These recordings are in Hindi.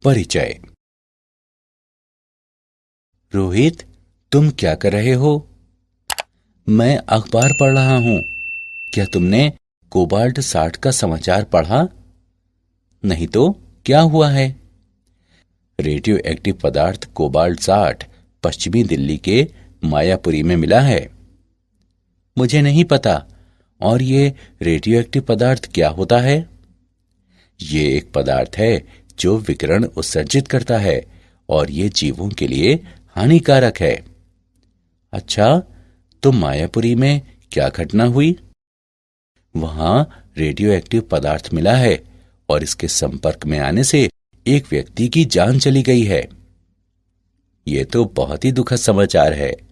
परिचय। रोहित, तुम क्या कर रहे हो? मैं अखबार पढ़ रहा हूं। क्या तुमने कोबाल्ट 60 का समाचार पढ़ा? नहीं तो क्या हुआ है? रेडियो एक्टिव पदार्थ कोबाल्ट 60 पश्चिमी दिल्ली के मायापुरी में मिला है। मुझे नहीं पता। और ये रेडियो एक्टिव पदार्थ क्या होता है? ये एक पदार्थ है जो विकिरण उत्सर्जित करता है और ये जीवों के लिए हानिकारक है। अच्छा, तो मायापुरी में क्या घटना हुई? वहां रेडियो एक्टिव पदार्थ मिला है और इसके संपर्क में आने से एक व्यक्ति की जान चली गई है। ये तो बहुत ही दुखद समाचार है।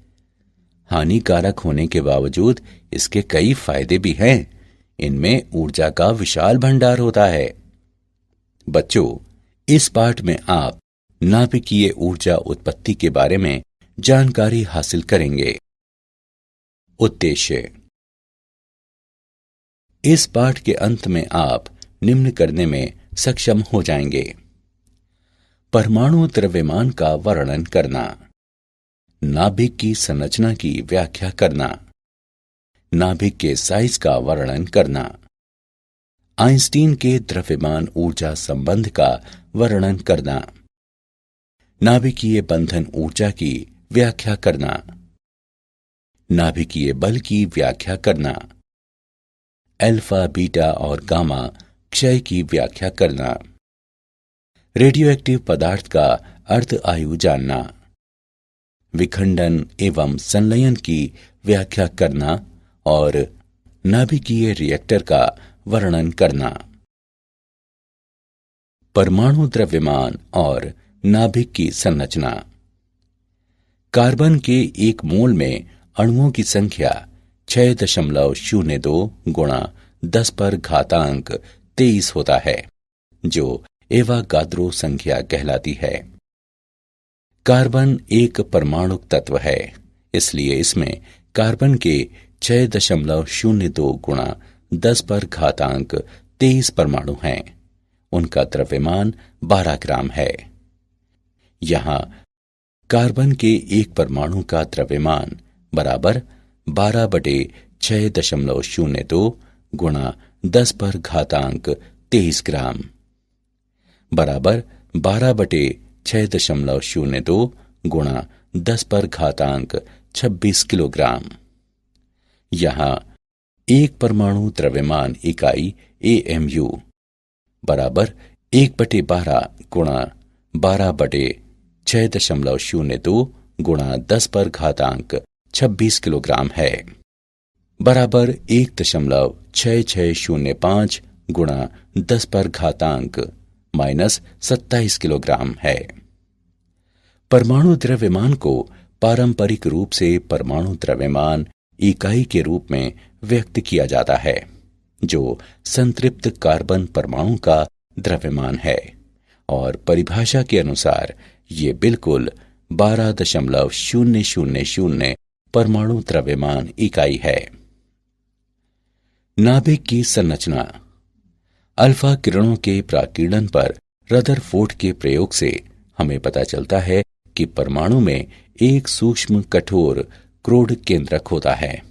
हानिकारक होने के बावजूद इसके कई फायदे भी हैं। इनमें ऊर्जा का विशाल भंडार होता है। बच्चों, इस पाठ में आप नाभिकीय ऊर्जा उत्पत्ति के बारे में जानकारी हासिल करेंगे। उद्देश्य। इस पाठ के अंत में आप निम्न करने में सक्षम हो जाएंगे। परमाणु द्रव्यमान का वर्णन करना, नाभिक की संरचना की व्याख्या करना, नाभिक के साइज का वर्णन करना, आइंस्टीन के द्रव्यमान ऊर्जा संबंध का वर्णन करना, नाभिकीय बंधन ऊर्जा की व्याख्या करना, नाभिकीय बल की व्याख्या करना, अल्फा, बीटा और गामा क्षय की व्याख्या करना, रेडियोएक्टिव पदार्थ का अर्ध आयु जानना, विखंडन एवं संलयन की व्याख्या करना और नाभिकीय रिएक्टर का वर्णन करना। परमाणु द्रव्यमान और नाभिक की संरचना। कार्बन के एक मोल में अणुओं की संख्या 6.02 गुणा 10 पर घातांक 23 होता है, जो एवागाद्रो संख्या कहलाती है। कार्बन एक परमाणुक तत्व है, इसलिए इसमें कार्बन के 6.02 गुणा 10 पर घातांक 23 परमाणु हैं। उनका द्रव्यमान 12 ग्राम है। यहां कार्बन के एक परमाणु का द्रव्यमान बराबर 12/6.02 गुणा 10 पर घातांक 23 ग्राम बराबर 12/6.02 गुणा 10 पर घातांक 26 किलोग्राम। यहां एक परमाणु द्रव्यमान इकाई AMU बराबर 1/12 गुणा 12/6.02 गुणा 10 पर घातांक 26 किलोग्राम है, बराबर 1.6605 गुणा 10 पर घातांक -27 किलोग्राम है। परमाणु द्रव्यमान को पारंपरिक रूप से परमाणु द्रव्यमान इकाई के रूप में व्यक्त किया जाता है, जो संतृप्त कार्बन परमाणु का द्रव्यमान है, और परिभाषा के अनुसार ये बिल्कुल 12.000 परमाणु द्रव्यमान इकाई है। नाभिक की संरचना। अल्फा किरणों के प्राकीर्णन पर रदरफोर्ड के प्रयोग से हमें पता चलता है कि परमाणु में एक सूक्ष्म कठोर क्रोड केंद्रक होता है।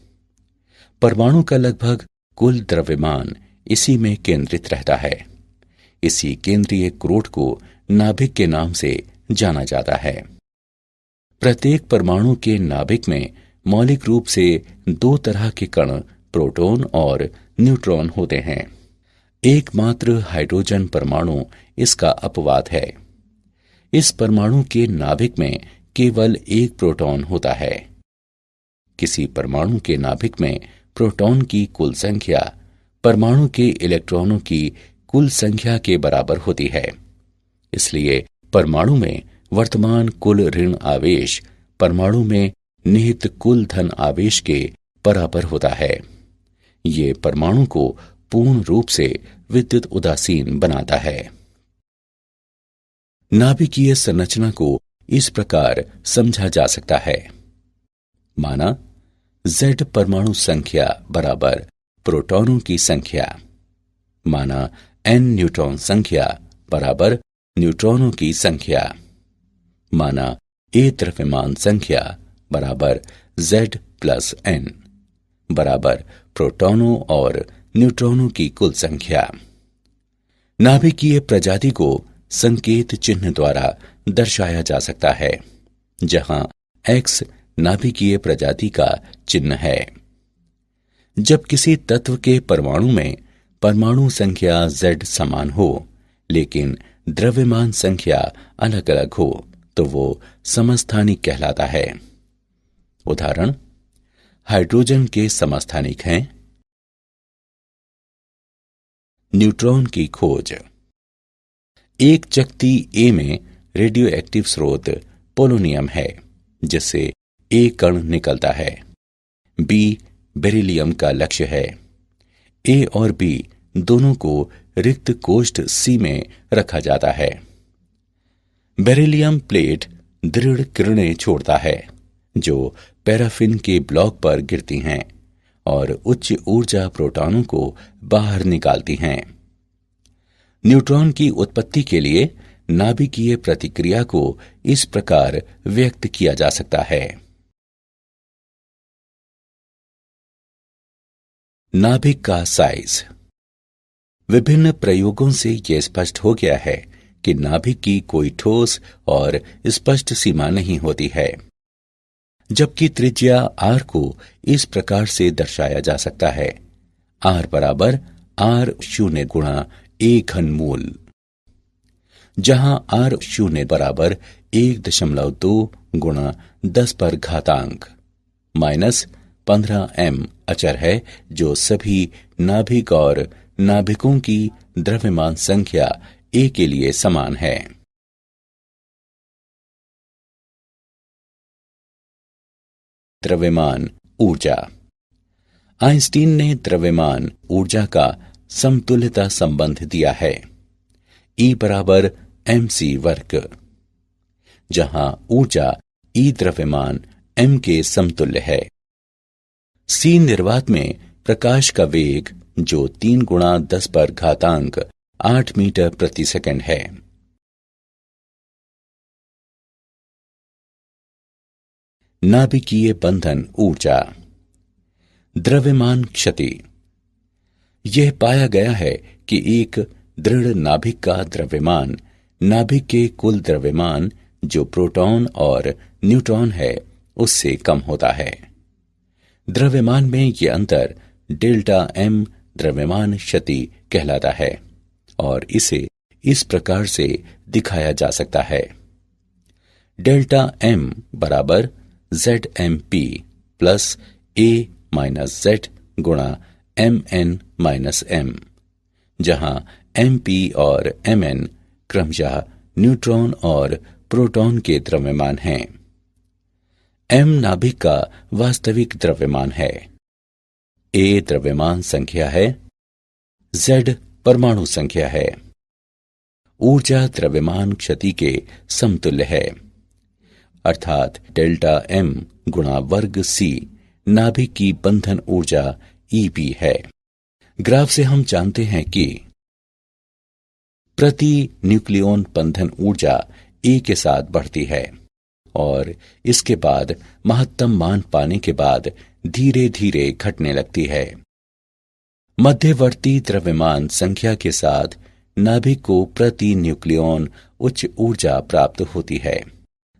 परमाणु का लगभग कुल द्रव्यमान इसी में केंद्रित रहता है। इसी केंद्रीय क्रोड को नाभिक के नाम से जाना जाता है। प्रत्येक परमाणु के नाभिक में मौलिक रूप से 2 तरह के कण, प्रोटॉन और न्यूट्रॉन होते हैं। एकमात्र हाइड्रोजन परमाणु इसका अपवाद है। इस परमाणु के नाभिक में केवल एक प्रोटॉन होता है। किसी परमाणु के नाभिक में प्रोटॉन की कुल संख्या परमाणु के इलेक्ट्रॉनों की कुल संख्या के बराबर होती है। इसलिए परमाणु में वर्तमान कुल ऋण आवेश परमाणु में निहित कुल धन आवेश के बराबर होता है। ये परमाणु को पूर्ण रूप से विद्युत उदासीन बनाता है। नाभिकीय संरचना को इस प्रकार समझा जा सकता है। माना Z परमाणु संख्या बराबर प्रोटॉनों की संख्या, माना N न्यूट्रॉन संख्या बराबर न्यूट्रॉनों की संख्या, माना A द्रव्यमान संख्या बराबर Z प्लस N बराबर प्रोटॉनों और न्यूट्रॉनों की कुल संख्या। नाभिकीय प्रजाति को संकेत चिन्ह द्वारा दर्शाया जा सकता है, जहां X नाभिकीय प्रजाति का चिन्ह है। जब किसी तत्व के परमाणु में परमाणु संख्या Z समान हो लेकिन द्रव्यमान संख्या अलग अलग हो तो वो समस्थानिक कहलाता है। उदाहरण, हाइड्रोजन के समस्थानिक हैं न्यूट्रॉन की खोज। एक चकती A में रेडियो एक्टिव स्रोत पोलोनियम है जिससे A कण निकलता है। B बेरिलियम का लक्ष्य है। A और B दोनों को रिक्त कोष्ठ C में रखा जाता है। बेरिलियम प्लेट दृढ़ किरणें छोड़ता है जो पैराफिन के ब्लॉक पर गिरती हैं और उच्च ऊर्जा प्रोटॉनों को बाहर निकालती हैं। न्यूट्रॉन की उत्पत्ति के लिए नाभिकीय प्रतिक्रिया को इस प्रकार व्यक्त किया जा सकता है। नाभिक का साइज। विभिन्न प्रयोगों से यह स्पष्ट हो गया है कि नाभिक की कोई ठोस और स्पष्ट सीमा नहीं होती है, जबकि त्रिज्या r को इस प्रकार से दर्शाया जा सकता है, r बराबर r0 गुणा a घनमूल, जहां r0 बराबर 1.2 गुणा 10 पर घातांक -15m अचर है जो सभी नाभिक और नाभिकों की द्रव्यमान संख्या A के लिए समान है। द्रव्यमान ऊर्जा। आइंस्टीन ने द्रव्यमान ऊर्जा का समतुल्यता संबंध दिया है, E बराबर mc वर्ग, जहां ऊर्जा E द्रव्यमान m के समतुल्य है। C निर्वात में प्रकाश का वेग जो 3 गुणा 10 पर घातांक 8 मीटर प्रति सेकंड है। नाभिकीय बंधन ऊर्जा। द्रव्यमान क्षति। यह पाया गया है कि एक दृढ़ नाभिक का द्रव्यमान नाभिक के कुल द्रव्यमान जो प्रोटॉन और न्यूट्रॉन है उससे कम होता है। द्रव्यमान में यह अंतर डेल्टा m द्रव्यमान क्षति कहलाता है और इसे इस प्रकार से दिखाया जा सकता है। डेल्टा m बराबर ZMP plus A minus Z गुणा Mn माइनस M, जहां MP और Mn क्रमशः न्यूट्रॉन और प्रोटॉन के द्रव्यमान हैं। M नाभिक का वास्तविक द्रव्यमान है, A द्रव्यमान संख्या है, Z परमाणु संख्या है। ऊर्जा द्रव्यमान क्षति के समतुल्य है, अर्थात डेल्टा m गुणा वर्ग C नाभिक की बंधन ऊर्जा Eb है। ग्राफ से हम जानते हैं कि प्रति न्यूक्लियॉन बंधन ऊर्जा A के साथ बढ़ती है और इसके बाद महत्तम मान पाने के बाद धीरे धीरे घटने लगती है। मध्यवर्ती द्रव्यमान संख्या के साथ नाभिक को प्रति न्यूक्लियॉन उच्च ऊर्जा प्राप्त होती है।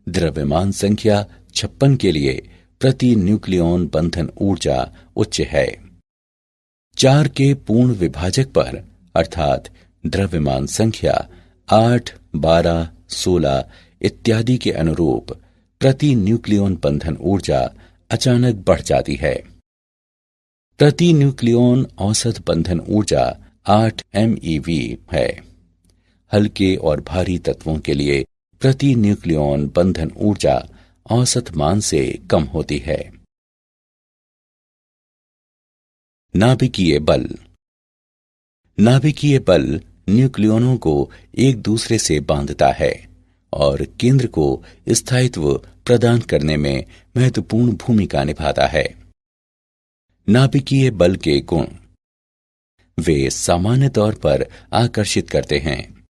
द्रव्यमान संख्या 56 के लिए प्रति न्यूक्लियॉन बंधन ऊर्जा उच्च है। 4 के पूर्ण विभाजक पर अर्थात द्रव्यमान संख्या 8, 12, 16 इत्यादि के अनुरूप प्रति न्यूक्लियॉन बंधन ऊर्जा अचानक बढ़ जाती है। प्रति न्यूक्लियॉन औसत बंधन ऊर्जा 8 MeV है। हल्के और भारी तत्वों के लिए प्रति न्यूक्लियॉन बंधन ऊर्जा औसत मान से कम होती है। नाभिकीय बल। नाभिकीय बल न्यूक्लियॉनों को एक दूसरे से बांधता है और केंद्र को स्थायित्व प्रदान करने में महत्वपूर्ण भूमिका निभाता है। नाभिकीय बल के गुण। वे सामान्य तौर पर आकर्षित करते हैं।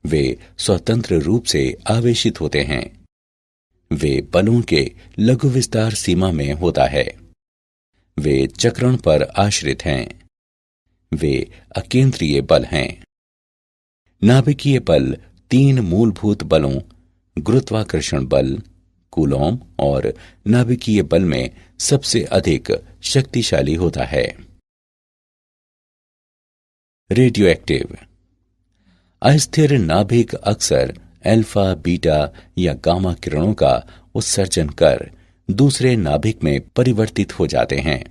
वे स्वतंत्र रूप से आवेशित होते हैं। वे बलों के लघु विस्तार सीमा में होता है। वे चक्रण पर आश्रित हैं। वे अकेंद्रीय बल हैं। नाभिकीय बल 3 मूलभूत बलों गुरुत्वाकर्षण बल, कूलॉम और नाभिकीय बल में सबसे अधिक शक्तिशाली होता है। Radio active. अस्थिर नाभिक अक्सर अल्फा, बीटा या गामा किरणों का उत्सर्जन कर दूसरे नाभिक में परिवर्तित हो जाते हैं।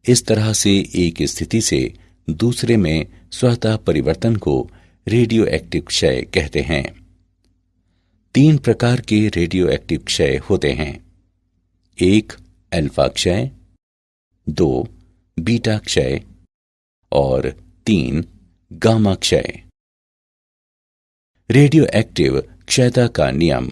इस तरह से एक स्थिति से दूसरे में स्वतः परिवर्तन को रेडियो एक्टिव क्षय कहते हैं। 3 प्रकार के रेडियो एक्टिव क्षय होते हैं। 1 अल्फा क्षय, 2 बीटा क्षय और 3 गामा क्षय। रेडियो एक्टिव क्षयता का नियम।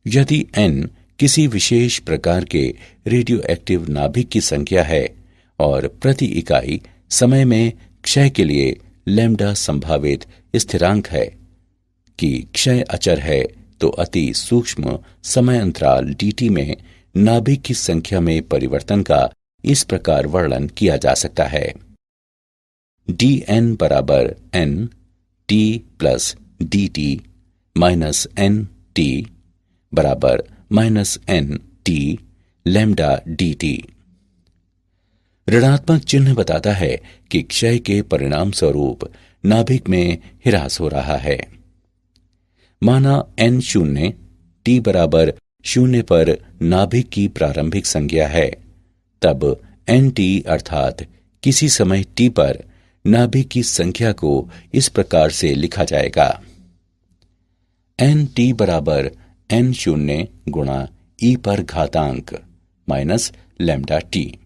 यदि n किसी विशेष प्रकार के रेडियो एक्टिव नाभिक की संख्या है और प्रति इकाई समय में क्षय के लिए लैम्डा संभावित स्थिरांक है कि क्षय अचर है, तो अति सूक्ष्म समय अंतराल dt में नाभिक की संख्या में परिवर्तन का इस प्रकार वर्णन किया जा सकता है। dn बराबर n t plus dt minus n t बराबर minus n t lambda dt। ऋणात्मक चिन्ह बताता है कि क्षय के परिणाम स्वरूप नाभिक में ह्रास हो रहा है। माना n शून्य t बराबर 0 पर नाभिक की प्रारंभिक संख्या है, तब nt अर्थात किसी समय t पर नाभिक की संख्या को इस प्रकार से लिखा जाएगा। nt बराबर n शून्य गुणा e पर घातांक माइनस लैम्डा t।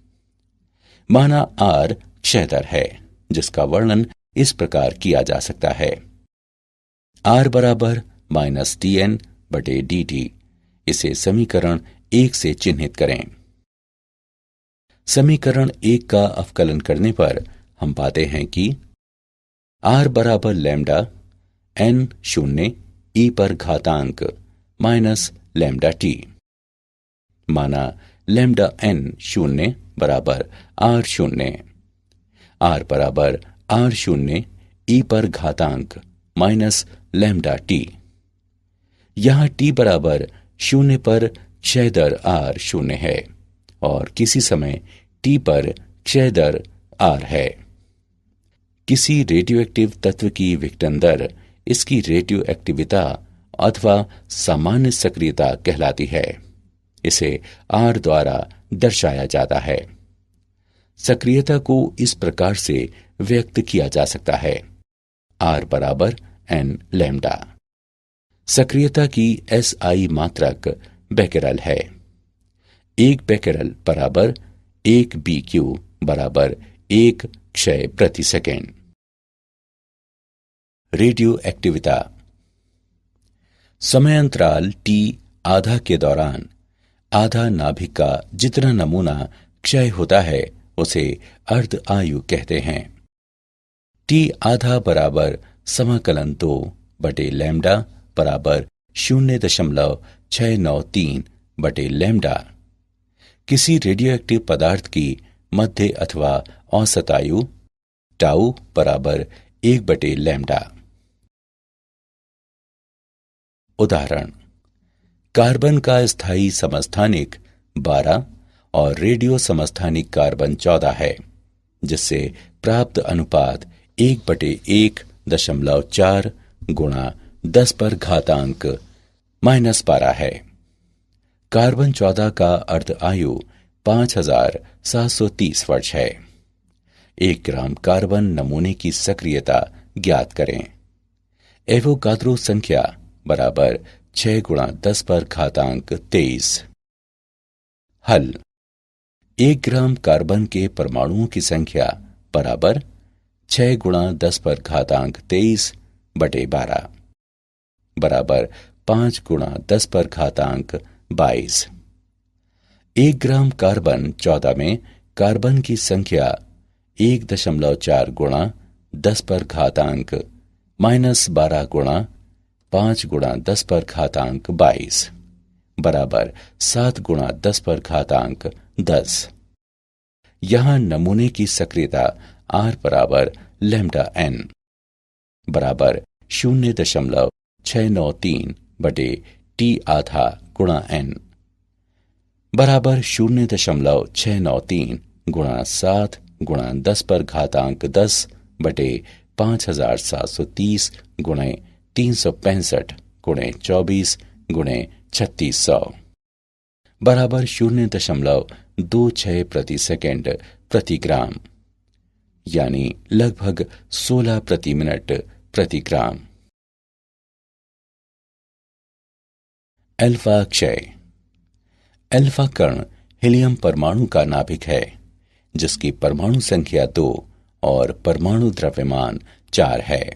माना r क्षय दर है, जिसका वर्णन इस प्रकार किया जा सकता है। r बराबर माइनस tn बटे dt। इसे समीकरण 1 से चिन्हित करें। समीकरण 1 का अवकलन करने पर हम पाते हैं कि r बराबर लैम्डा n शून्य e पर घातांक माइनस लैम्डा t। माना लैम्डा n शून्य बराबर r शून्य। r बराबर r शून्य e पर घातांक माइनस लैम्डा t। यहां t बराबर 0 पर क्षय दर r शून्य है और किसी समय t पर क्षय दर r है। किसी रेडियोएक्टिव तत्व की विघटन दर इसकी रेडियो एक्टिविता अथवा सामान्य सक्रियता कहलाती है। इसे r द्वारा दर्शाया जाता है। सक्रियता को इस प्रकार से व्यक्त किया जा सकता है। r बराबर n लैम्डा। सक्रियता की SI मात्रक बेकेरल है। 1 बेकेरल बराबर 1 BQ बराबर 1 क्षय प्रति सेकेंड। रेडियो एक्टिविता। समय अंतराल t आधा के दौरान आधा नाभिक का जितना नमूना क्षय होता है उसे अर्ध आयु कहते हैं। t आधा बराबर समाकलन 2 बटे लैम्डा बराबर 0.693 बटे लैम्डा। किसी रेडियोएक्टिव पदार्थ की मध्य अथवा औसत आयु टाउ बराबर 1 बटे लैम्डा। उदाहरण: कार्बन का स्थायी समस्थानिक 12 और रेडियो समस्थानिक कार्बन 14 है, जिससे प्राप्त अनुपात 1/1.4 गुणा 10 पर घातांक -12 है। कार्बन 14 का अर्ध आयु 5730 वर्ष है। 1 ग्राम कार्बन नमूने की सक्रियता ज्ञात करें। एवोगाद्रो संख्या बराबर 6 गुणा 10 पर घातांक 23। हल: 1 ग्राम कार्बन के परमाणुओं की संख्या बराबर 6 गुणा 10 पर घातांक 23 बटे 12। बराबर 5 गुणा 10 पर घातांक 22। 1 ग्राम कार्बन 14 में कार्बन की संख्या 1.4 गुणा 10 पर घातांक -12 गुणा 5 गुणा 10 पर घातांक 22 बराबर 7 गुणा 10 पर घातांक 10। यहां नमूने की सक्रियता R बराबर लैम्डा n बराबर 0.693 बटे T आधा गुणा n बराबर 0.693 गुणा 7 गुणा 10 पर घातांक 10 बटे 5730 गुणे 365 गुणे 24 गुणे 3600 बराबर 0.26 प्रति सेकंड प्रति ग्राम, यानी लगभग 16 प्रति मिनट प्रति ग्राम। अल्फा क्षय। अल्फा कण हीलियम परमाणु का नाभिक है जिसकी परमाणु संख्या 2 और परमाणु द्रव्यमान 4 है।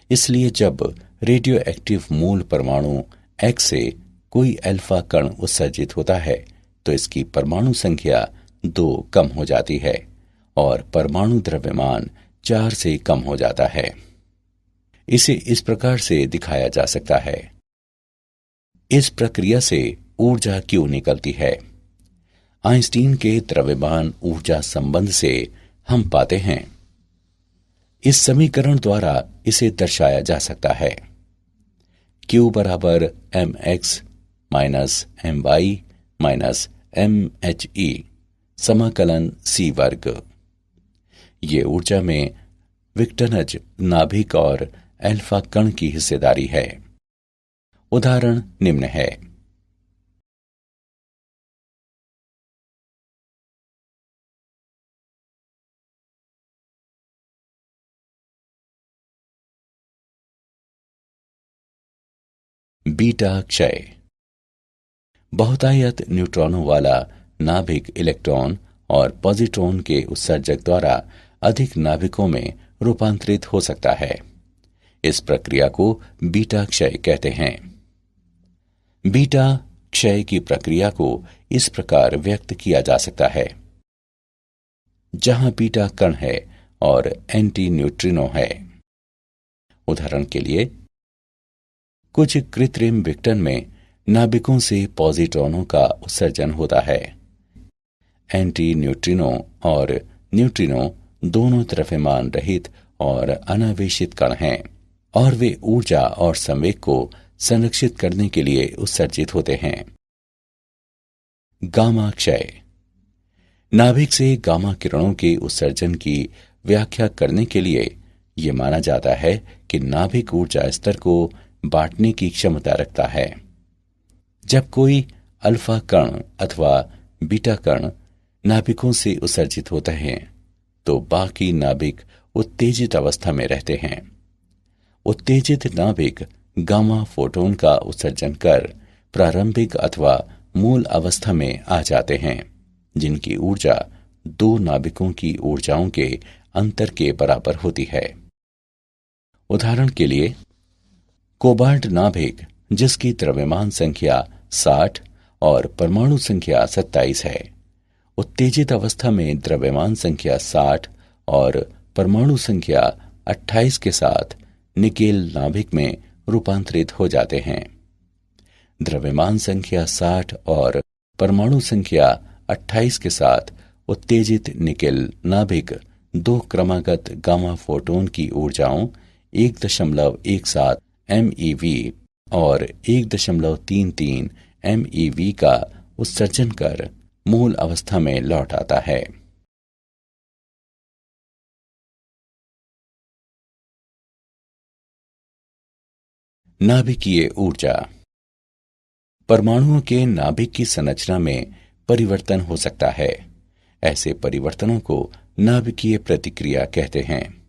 इसलिए जब रेडियो एक्टिव मूल परमाणु X से कोई अल्फा कण उत्सर्जित होता है तो इसकी परमाणु संख्या 2 कम हो जाती है और परमाणु द्रव्यमान 4 से कम हो जाता है। इसे इस प्रकार से दिखाया जा सकता है। इस प्रक्रिया से ऊर्जा क्यों निकलती है? आइंस्टीन के द्रव्यमान ऊर्जा संबंध से हम पाते हैं। इस समीकरण द्वारा इसे दर्शाया जा सकता है। Q बराबर mx minus my minus mhe समाकलन c वर्ग। ये ऊर्जा में विघटनज नाभिक और अल्फा कण की हिस्सेदारी है। उदाहरण निम्न है। बीटा क्षय। बहुतायत न्यूट्रॉनों वाला नाभिक इलेक्ट्रॉन और पॉजिट्रॉन के उत्सर्जक द्वारा अधिक नाभिकों में रूपांतरित हो सकता है। इस प्रक्रिया को बीटा क्षय कहते हैं। बीटा क्षय की प्रक्रिया को इस प्रकार व्यक्त किया जा सकता है। जहां बीटा कण है और एंटी न्यूट्रिनो है। उदाहरण के लिए कुछ कृत्रिम विघटन में नाभिकों से पॉजिट्रॉनों का उत्सर्जन होता है। एंटी न्यूट्रिनो और न्यूट्रिनो दोनों द्रव्यमान रहित और अनावेशित कण हैं और वे ऊर्जा और संवेग को संरक्षित करने के लिए उत्सर्जित होते हैं। गामा क्षय। नाभिक से गामा किरणों के उत्सर्जन की व्याख्या करने के लिए यह माना जाता है कि नाभिक ऊर्जा स्तर को बांटने की क्षमता रखता है। जब कोई अल्फा कण अथवा बीटा कण नाभिकों से उत्सर्जित होते हैं तो बाकी नाभिक उत्तेजित अवस्था में रहते हैं। उत्तेजित नाभिक गामा फोटोन का उत्सर्जन कर प्रारंभिक अथवा मूल अवस्था में आ जाते हैं, जिनकी ऊर्जा दो नाभिकों की ऊर्जाओं के अंतर के बराबर होती है। उदाहरण के लिए कोबाल्ट नाभिक जिसकी द्रव्यमान संख्या 60 और परमाणु संख्या 27 है, उत्तेजित अवस्था में द्रव्यमान संख्या 60 और परमाणु संख्या 28 के साथ निकेल नाभिक में रूपांतरित हो जाते हैं। द्रव्यमान संख्या 60 और परमाणु संख्या 28 के साथ उत्तेजित निकेल नाभिक दो क्रमागत गामा फोटोन की ऊर्जाओं 1.17 MeV और 1.33 MeV का उत्सर्जन कर मूल अवस्था में लौट आता है। नाभिकीय ऊर्जा। परमाणुओं के नाभिक की संरचना में परिवर्तन हो सकता है। ऐसे परिवर्तनों को नाभिकीय प्रतिक्रिया कहते हैं।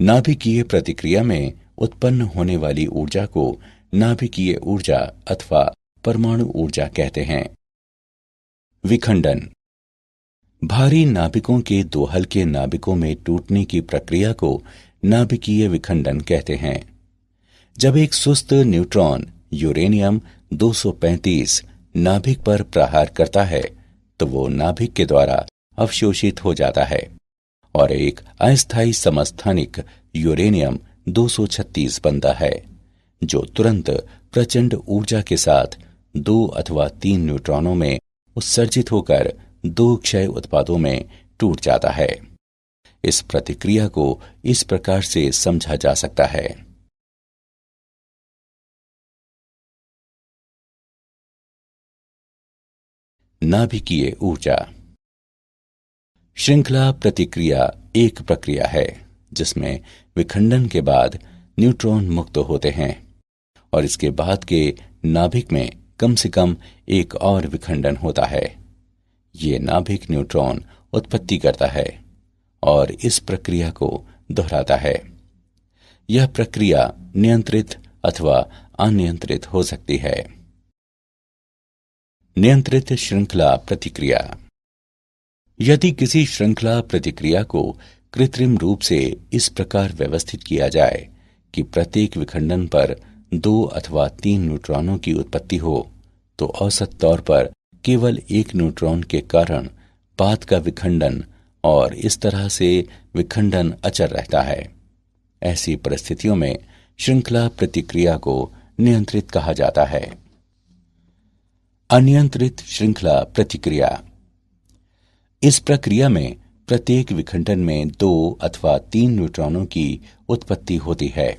नाभिकीय प्रतिक्रिया में उत्पन्न होने वाली ऊर्जा को नाभिकीय ऊर्जा अथवा परमाणु ऊर्जा कहते हैं। विखंडन। भारी नाभिकों के दो हल्के नाभिकों में टूटने की प्रक्रिया को नाभिकीय विखंडन कहते हैं। जब एक सुस्त न्यूट्रॉन यूरेनियम 235 नाभिक पर प्रहार करता है तो वो नाभिक के द्वारा अवशोषित हो जाता है और एक अस्थायी समस्थानिक यूरेनियम 236 बनता है, जो तुरंत प्रचंड ऊर्जा के साथ 2 अथवा 3 न्यूट्रॉनों में उत्सर्जित होकर 2 क्षय उत्पादों में टूट जाता है। इस प्रतिक्रिया को इस प्रकार से समझा जा सकता है। नाभिकीय ऊर्जा। श्रृंखला प्रतिक्रिया एक प्रक्रिया है जिसमें विखंडन के बाद न्यूट्रॉन मुक्त होते हैं और इसके बाद के नाभिक में कम से कम एक और विखंडन होता है। ये नाभिक न्यूट्रॉन उत्पत्ति करता है और इस प्रक्रिया को दोहराता है। यह प्रक्रिया नियंत्रित अथवा अनियंत्रित हो सकती है। नियंत्रित श्रृंखला प्रतिक्रिया। यदि किसी श्रृंखला प्रतिक्रिया को कृत्रिम रूप से इस प्रकार व्यवस्थित किया जाए कि प्रत्येक विखंडन पर 2 अथवा 3 न्यूट्रॉनों की उत्पत्ति हो, तो औसत तौर पर केवल एक न्यूट्रॉन के कारण बाद का विखंडन और इस तरह से विखंडन अचर रहता है। ऐसी परिस्थितियों में श्रृंखला प्रतिक्रिया को नियंत्रित कहा जाता है। अनियंत्रित श्रृंखला प्रतिक्रिया। इस प्रक्रिया में प्रत्येक विखंडन में 2 अथवा 3 न्यूट्रॉनों की उत्पत्ति होती है।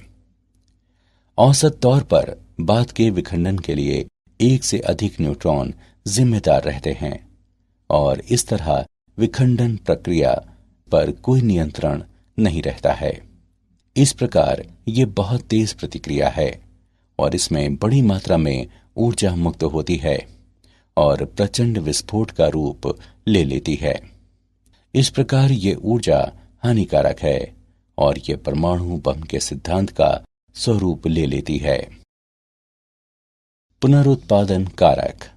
औसत तौर पर बाद के विखंडन के लिए एक से अधिक न्यूट्रॉन जिम्मेदार रहते हैं और इस तरह विखंडन प्रक्रिया पर कोई नियंत्रण नहीं रहता है। इस प्रकार ये बहुत तेज प्रतिक्रिया है और इसमें बड़ी मात्रा में ऊर्जा मुक्त होती है और प्रचंड विस्फोट का रूप ले लेती है। इस प्रकार ये ऊर्जा हानिकारक है और ये परमाणु बम के सिद्धांत का स्वरूप ले लेती है। पुनरुत्पादन कारक।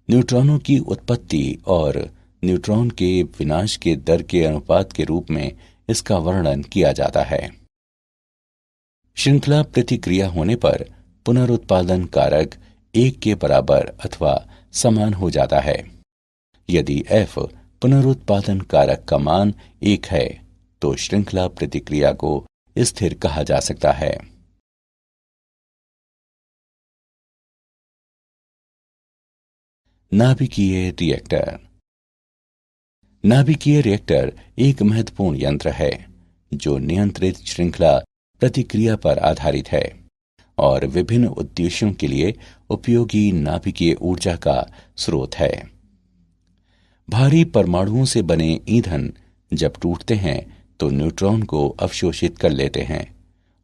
न्यूट्रॉनों की उत्पत्ति और न्यूट्रॉन के विनाश के दर के अनुपात के रूप में इसका वर्णन किया जाता है। श्रृंखला प्रतिक्रिया होने पर पुनरुत्पादन कारक 1 के बराबर अथवा समान हो जाता है। यदि F पुनरुत्पादन कारक का मान 1 है तो श्रृंखला प्रतिक्रिया को स्थिर कहा जा सकता है। नाभिकीय रिएक्टर। नाभिकीय रिएक्टर एक महत्वपूर्ण यंत्र है जो नियंत्रित श्रृंखला प्रतिक्रिया पर आधारित है और विभिन्न उद्देश्यों के लिए उपयोगी नाभिकीय ऊर्जा का स्रोत है। भारी परमाणुओं से बने ईंधन जब टूटते हैं तो न्यूट्रॉन को अवशोषित कर लेते हैं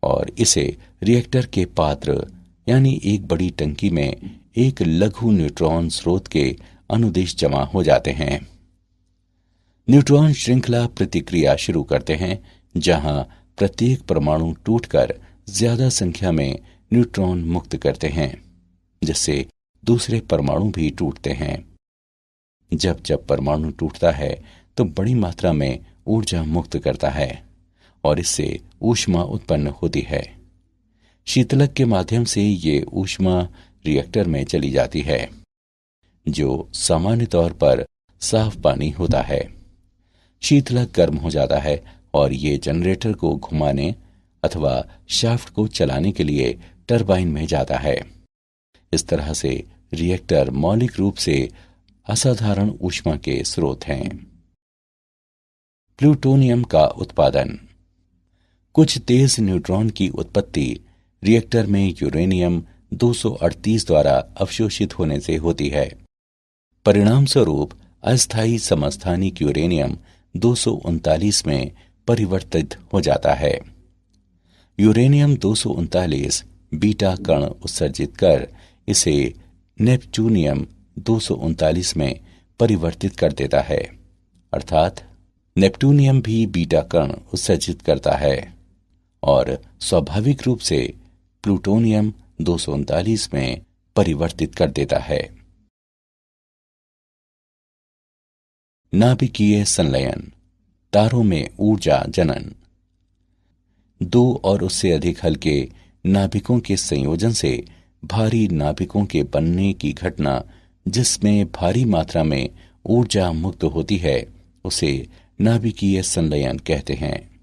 और इसे रिएक्टर के पात्र यानी एक बड़ी टंकी में एक लघु न्यूट्रॉन स्रोत के अनुदिश जमा हो जाते हैं। न्यूट्रॉन श्रृंखला प्रतिक्रिया शुरू करते हैं जहां प्रत्येक परमाणु टूटकर ज्यादा संख्या में न्यूट्रॉन मुक्त करते हैं, जिससे दूसरे परमाणु भी टूटते हैं। जब जब परमाणु टूटता है तो बड़ी मात्रा में ऊर्जा मुक्त करता है और इससे ऊष्मा उत्पन्न होती है। शीतलक के माध्यम से ये ऊष्मा रिएक्टर में चली जाती है, जो सामान्य तौर पर साफ पानी होता है। शीतलक गर्म हो जाता है और ये जनरेटर को घुमाने अथवा शाफ्ट को चलाने के लिए टरबाइन में जाता है। इस तरह से रिएक्टर मौलिक रूप से असाधारण ऊष्मा के स्रोत हैं। प्लूटोनियम का उत्पादन। कुछ तेज न्यूट्रॉन की उत्पत्ति रिएक्टर में यूरेनियम 238 द्वारा अवशोषित होने से होती है। परिणाम स्वरूप अस्थायी समस्थानिक यूरेनियम 239 में परिवर्तित हो जाता है। यूरेनियम 239 बीटा कण उत्सर्जित कर इसे नेपच्यूनियम 239 में परिवर्तित कर देता है, अर्थात नेपट्यूनियम भी बीटा कण उत्सर्जित करता है और स्वाभाविक रूप से प्लूटोनियम 239 में परिवर्तित कर देता है। नाभिकीय संलयन, तारों में ऊर्जा जनन। 2 और उससे अधिक हल्के नाभिकों के संयोजन से भारी नाभिकों के बनने की घटना, जिसमें भारी मात्रा में ऊर्जा मुक्त होती है, उसे नाभिकीय संलयन कहते हैं।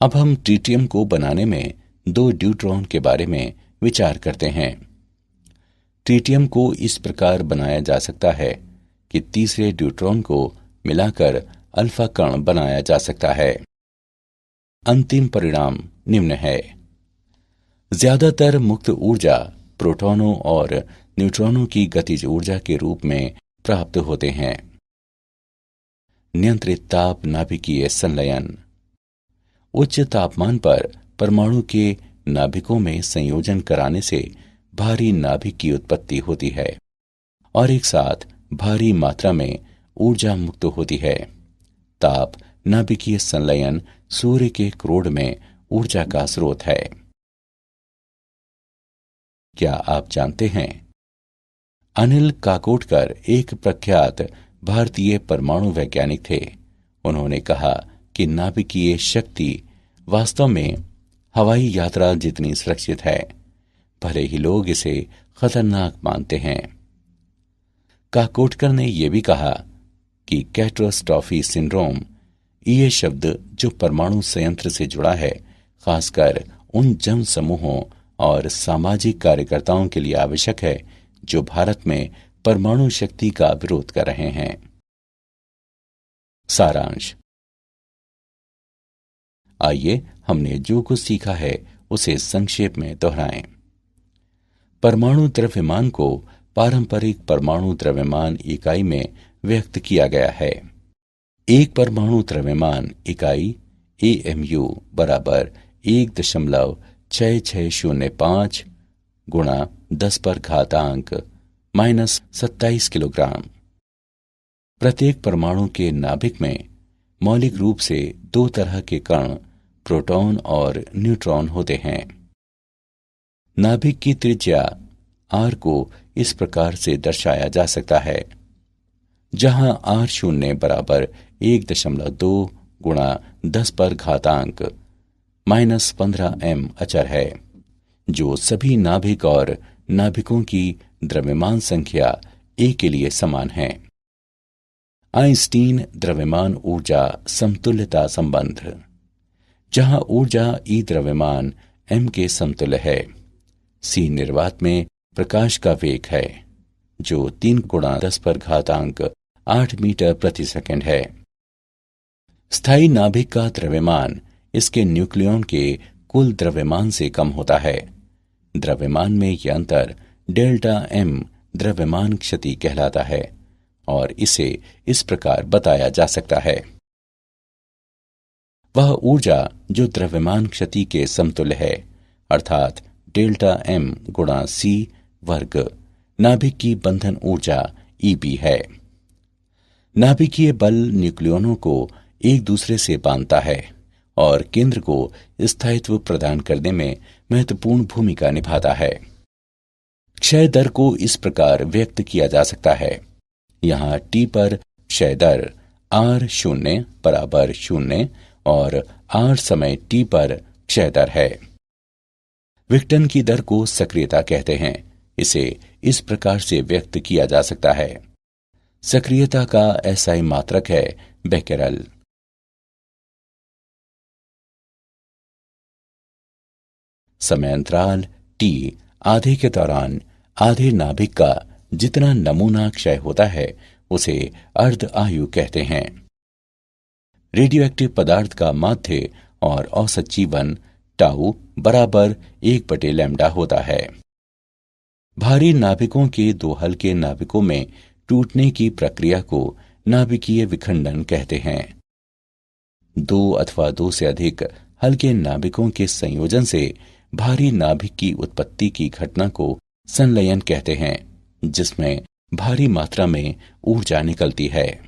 अब हम ट्रिटियम को बनाने में दो ड्यूट्रॉन के बारे में विचार करते हैं। ट्रिटियम को इस प्रकार बनाया जा सकता है कि तीसरे ड्यूट्रॉन को मिलाकर अल्फा कण बनाया जा सकता है। अंतिम परिणाम निम्न है। ज्यादातर मुक्त ऊर्जा प्रोटॉनों और न्यूट्रॉनों की गतिज ऊर्जा के रूप में प्राप्त होते हैं। नियंत्रित ताप नाभिकीय संलयन। उच्च तापमान पर परमाणु के नाभिकों में संयोजन कराने से भारी नाभिक की उत्पत्ति होती है और एक साथ भारी मात्रा में ऊर्जा मुक्त होती है। ताप नाभिकीय संलयन सूर्य के क्रोड में ऊर्जा का स्रोत है। क्या आप जानते हैं, अनिल काकोडकर एक प्रख्यात भारतीय परमाणु वैज्ञानिक थे। उन्होंने कहा कि नाभिकीय शक्ति वास्तव में हवाई यात्रा जितनी सुरक्षित है, भले ही लोग इसे खतरनाक मानते हैं। काकोडकर ने यह भी कहा कि कैटास्ट्रॉफी सिंड्रोम, ये शब्द जो परमाणु संयंत्र से जुड़ा है, खासकर उन जन समूहों और सामाजिक कार्यकर्ताओं के लिए आवश्यक है जो भारत में परमाणु शक्ति का विरोध कर रहे हैं। सारांश। आइए हमने जो कुछ सीखा है उसे संक्षेप में दोहराएं। परमाणु द्रव्यमान को पारंपरिक परमाणु द्रव्यमान इकाई में व्यक्त किया गया है। एक परमाणु द्रव्यमान इकाई AMU बराबर 1.6605 गुणा 10⁻⁻27 किलोग्राम। प्रत्येक परमाणु के नाभिक में मौलिक रूप से दो तरह के कण, प्रोटॉन और न्यूट्रॉन होते हैं। नाभिक की त्रिज्या r को इस प्रकार से दर्शाया जा सकता है, जहां r0 बराबर 1.2 गुणा 10⁻⁻15 m अचर है, जो सभी नाभिक और नाभिकों की द्रव्यमान संख्या a के लिए समान है। आइंस्टीन द्रव्यमान ऊर्जा समतुल्यता संबंध, जहां ऊर्जा E द्रव्यमान m के समतुल्य है। c निर्वात में प्रकाश का वेग है, जो 3 गुणा 10⁸ मीटर प्रति सेकंड है। स्थायी नाभिक का द्रव्यमान इसके न्यूक्लियॉन के कुल द्रव्यमान से कम होता है। द्रव्यमान में यह अंतर डेल्टा m द्रव्यमान क्षति कहलाता है और इसे इस प्रकार बताया जा सकता है। वह ऊर्जा जो द्रव्यमान क्षति के समतुल्य है, अर्थात डेल्टा m गुणा c वर्ग, नाभिक की बंधन ऊर्जा Eb है। नाभिकीय बल न्यूक्लियनों को एक दूसरे से बांधता है और केंद्र को स्थायित्व प्रदान करने में महत्वपूर्ण भूमिका निभाता है। क्षय दर को इस प्रकार व्यक्त किया जा सकता है। यहाँ t पर क्षय दर r0 बराबर 0 और r समय t पर क्षय दर है। विघटन की दर को सक्रियता कहते हैं। इसे इस प्रकार से व्यक्त किया जा सकता है। सक्रियता का SI मात्रक है बेकेरल। समय अंतराल t आधे के दौरान आधे नाभिक का जितना नमूना क्षय होता है उसे अर्ध आयु कहते हैं। रेडियोएक्टिव पदार्थ का माध्य और औसत जीवन टाउ बराबर 1/λ होता है। भारी नाभिकों के दो हल्के नाभिकों में टूटने की प्रक्रिया को नाभिकीय विखंडन कहते हैं। दो अथवा दो से अधिक हल्के नाभिकों के संयोजन से भारी नाभिक की उत्पत्ति की घटना को संलयन कहते हैं, जिसमें भारी मात्रा में ऊर्जा निकलती है।